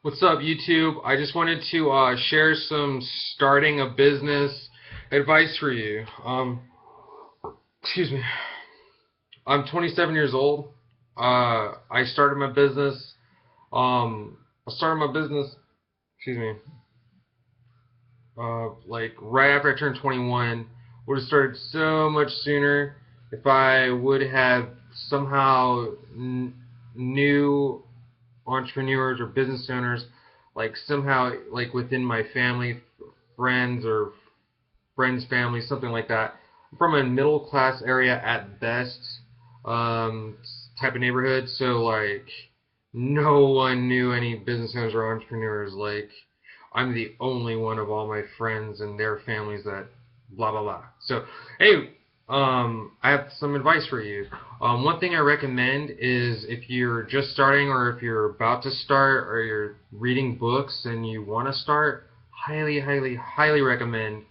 What's up, YouTube? I just wanted to share some starting a business advice for you. Excuse me. I'm 27 years old. I started my business. I started my business. Excuse me. Like right after I turned 21. Would have started so much sooner if I would have somehow knew entrepreneurs or business owners, like somehow like within my family, friends or friends' family, something like that. I'm from a middle class area at best, um, type of neighborhood. So like no one knew any business owners or entrepreneurs. Like I'm the only one of all my friends and their families that blah blah blah. So anyway, I have some advice for you. One thing I recommend is if you're just starting or if you're about to start or you're reading books and you want to start, highly, highly, highly recommend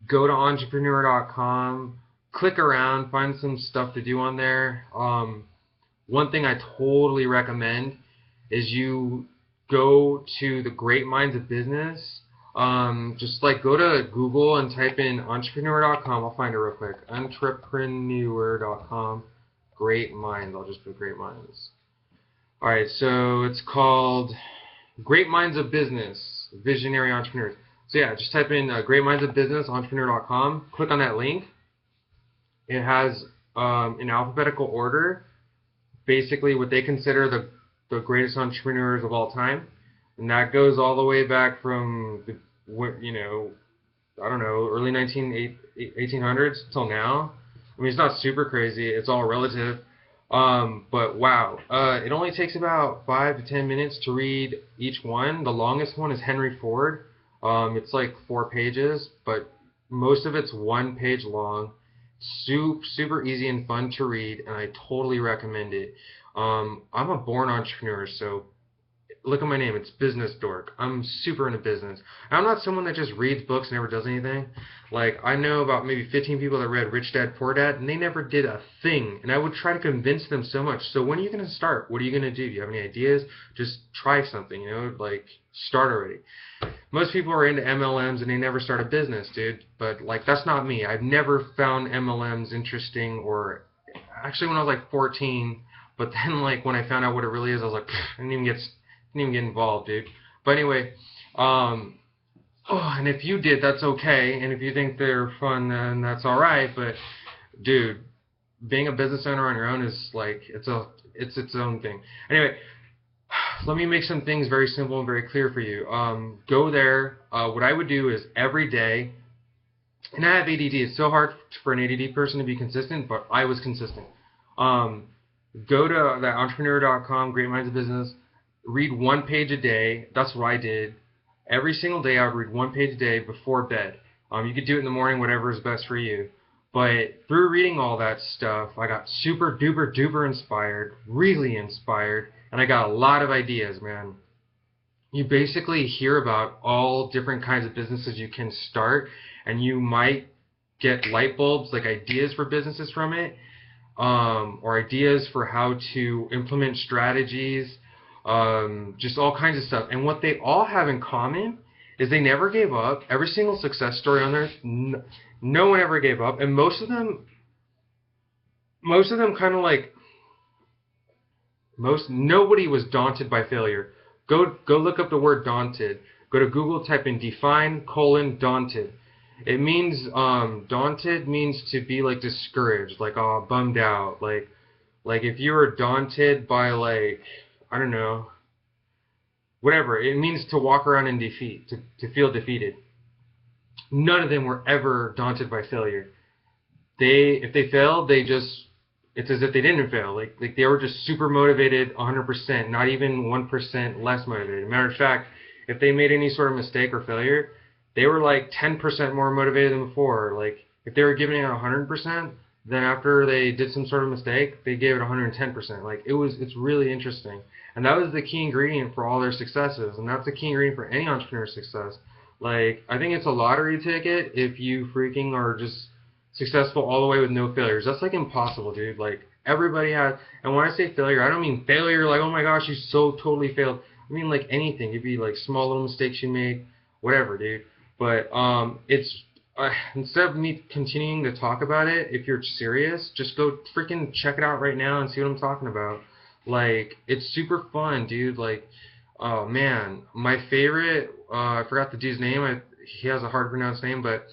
go to entrepreneur.com, click around, find some stuff to do on there. One thing I totally recommend is you go to the Great Minds of Business. Just like go to Google and type in entrepreneur.com. I'll find it real quick. Entrepreneur.com. Great Minds. I'll just put Great Minds. All right, so it's called Great Minds of Business, Visionary Entrepreneurs. So yeah, just type in Great Minds of Business, entrepreneur.com. Click on that link. It has in alphabetical order basically what they consider the greatest entrepreneurs of all time, and that goes all the way back from the I don't know, early 1800s till now. I mean, it's not super crazy. It's all relative. But wow, it only takes about 5 to 10 minutes to read each one. The longest one is Henry Ford. It's like 4 pages, but most of it's 1 page long. Super easy and fun to read, and I totally recommend it. I'm a born entrepreneur, so look at my name. It's Business Dork. I'm super into business. I'm not someone that just reads books and never does anything. Like, I know about maybe 15 people that read Rich Dad Poor Dad, and they never did a thing. And I would try to convince them so much. So when are you going to start? What are you going to do? Do you have any ideas? Just try something, like, start already. Most people are into MLMs and they never start a business, dude. But, like, that's not me. I've never found MLMs interesting or... Actually, when I was, like, 14... But then, like, when I found out what it really is, I was like, I didn't even get involved, dude. But anyway, and if you did, that's okay. And if you think they're fun, then that's all right. But, dude, being a business owner on your own is like it's its own thing. Anyway, let me make some things very simple and very clear for you. Go there. What I would do is every day, and I have ADD. It's so hard for an ADD person to be consistent, but I was consistent. Go to that entrepreneur.com, Great Minds of Business, read 1 page a day. That's what I did. Every single day I would read 1 page a day before bed. You could do it in the morning, whatever is best for you. But through reading all that stuff, I got super duper duper inspired, really inspired, and I got a lot of ideas, man. You basically hear about all different kinds of businesses you can start, and you might get light bulbs, like ideas for businesses from it, or ideas for how to implement strategies, just all kinds of stuff. And what they all have in common is they never gave up. Every single success story on there, no one ever gave up, and most of them kind of like nobody was daunted by failure. Go look up the word daunted. Go to Google, type in define daunted. It means daunted means to be like discouraged, like bummed out, like if you were daunted by like I don't know, whatever. It means to walk around in defeat, to feel defeated. None of them were ever daunted by failure. If they failed, it's as if they didn't fail. Like they were just super motivated 100%, not even 1% less motivated. Matter of fact, if they made any sort of mistake or failure, they were like 10% more motivated than before. Like if they were giving it 100%, then after they did some sort of mistake, they gave it 110%. Like it's really interesting. And that was the key ingredient for all their successes, and that's the key ingredient for any entrepreneur's success. Like I think it's a lottery ticket if you freaking are just successful all the way with no failures. That's like impossible, dude. Like everybody has, and when I say failure, I don't mean failure like, oh my gosh, you so totally failed. I mean, like anything. It'd be like small little mistakes you make, whatever, dude. But it's instead of me continuing to talk about it, if you're serious, just go freaking check it out right now and see what I'm talking about. Like, it's super fun, dude. Like, oh man, my favorite. I forgot the dude's name. He has a hard to pronounce name, but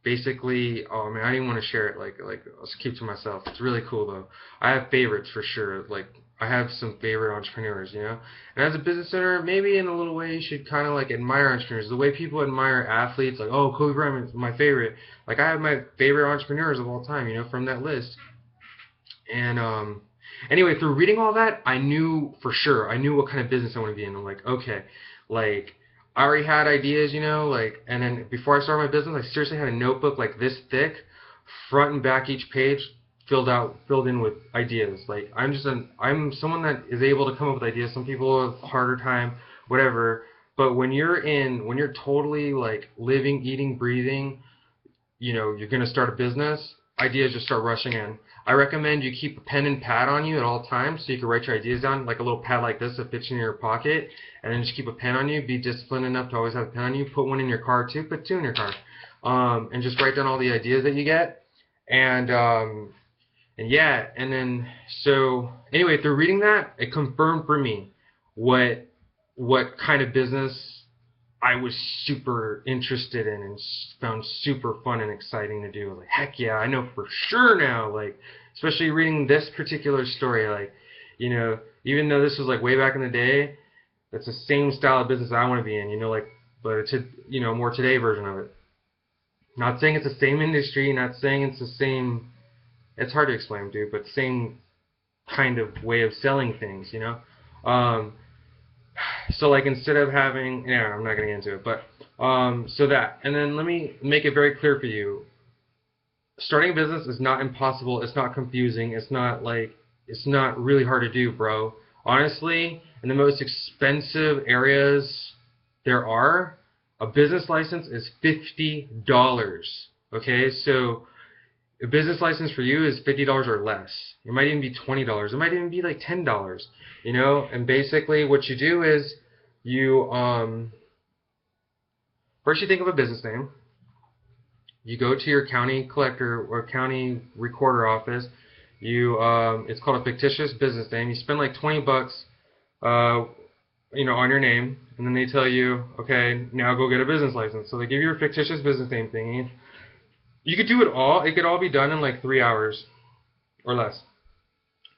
basically, oh man, I didn't want to share it. Like I'll just keep to myself. It's really cool though. I have favorites for sure. Like I have some favorite entrepreneurs, you know. And as a business owner, maybe in a little way you should kind of like admire entrepreneurs. The way people admire athletes, like oh Kobe Bryant is my favorite. Like I have my favorite entrepreneurs of all time, you know, from that list. And anyway, through reading all that, I knew for sure. I knew what kind of business I want to be in. I'm like, okay, like I already had ideas, you know, like, and then before I started my business, I seriously had a notebook like this thick, front and back each page filled in with ideas. Like I'm someone that is able to come up with ideas. Some people have a harder time, whatever. But when you're totally like living, eating, breathing, you know, you're going to start a business, ideas just start rushing in. I recommend you keep a pen and pad on you at all times so you can write your ideas down, like a little pad like this that fits in your pocket, and then just keep a pen on you. Be disciplined enough to always have a pen on you. Put one in your car too. Put two in your car, and just write down all the ideas that you get. And yeah, and then so anyway, through reading that, it confirmed for me what kind of business I was super interested in and found super fun and exciting to do. I was like, heck yeah, I know for sure now. Like, especially reading this particular story, like, you know, even though this was like way back in the day, that's the same style of business I want to be in, you know, like, but it's a, you know, more today version of it. Not saying it's the same industry, not saying it's the same, it's hard to explain, dude, but same kind of way of selling things, you know. So like instead of having, yeah, I'm not going to get into it, but so that, and then let me make it very clear for you. Starting a business is not impossible. It's not confusing. It's not like, it's not really hard to do, bro. Honestly, in the most expensive areas there are, a business license is $50. Okay, so a business license for you is $50 or less. It might even be $20. It might even be like $10. You know, and basically what you do is you first you think of a business name. You go to your county collector or county recorder office. You it's called a fictitious business name. You spend like $20 you know, on your name, and then they tell you, okay, now go get a business license. So they give you a fictitious business name thingy. You could do it all. It could all be done in like 3 hours or less.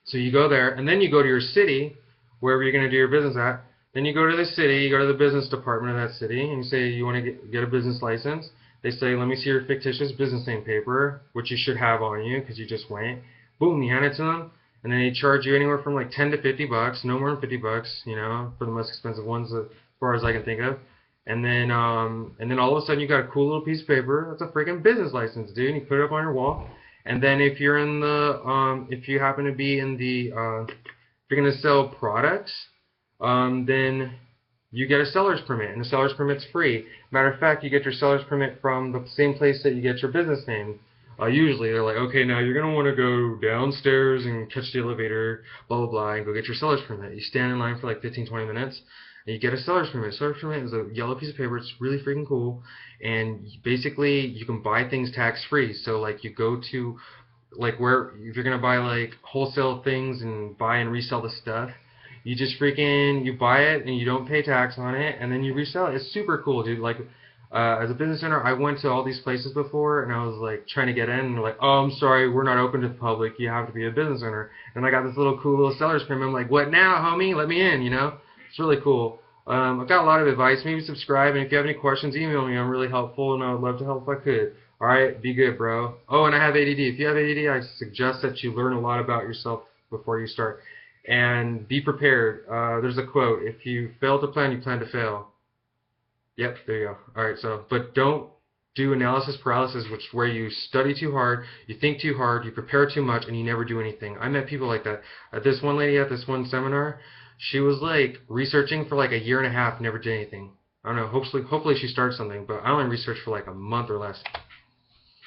So you go there, and then you go to your city, wherever you're going to do your business at. Then you go to the city, you go to the business department of that city, and you say you want to get a business license. They say, let me see your fictitious business name paper, which you should have on you because you just went. Boom, you hand it to them, and then they charge you anywhere from like $10 to $50, no more than $50, you know, for the most expensive ones as far as I can think of. And then all of a sudden you got a cool little piece of paper. That's a freaking business license, dude. And you put it up on your wall. And then if you're in the if you happen to be in the if you're gonna sell products, then you get a seller's permit, and the seller's permit's free. Matter of fact, you get your seller's permit from the same place that you get your business name. Usually they're like, okay, now you're gonna want to go downstairs and catch the elevator, blah blah blah, and go get your seller's permit. You stand in line for like 15-20 minutes. And you get a seller's permit. Seller's permit is a yellow piece of paper. It's really freaking cool. And basically, you can buy things tax-free. So, like, you go to, like, where, if you're going to buy, like, wholesale things and buy and resell the stuff, you just freaking, you buy it and you don't pay tax on it, and then you resell it. It's super cool, dude. Like, as a business owner, I went to all these places before, and I was, like, trying to get in, and they're like, oh, I'm sorry, we're not open to the public. You have to be a business owner. And I got this little cool little seller's permit. I'm like, what now, homie? Let me in, you know? It's really cool. I've got a lot of advice. Maybe subscribe, and if you have any questions, email me. I'm really helpful, and I would love to help if I could. Alright, be good, bro. Oh, and I have ADD. If you have ADD, I suggest that you learn a lot about yourself before you start. And be prepared. There's a quote. If you fail to plan, you plan to fail. Yep, there you go. Alright, so, but don't do analysis paralysis, which is where you study too hard, you think too hard, you prepare too much, and you never do anything. I met people like that. This one lady at this one seminar, she was like researching for like a year and a half, never did anything. I don't know, hopefully she starts something, but I only researched for like a month or less.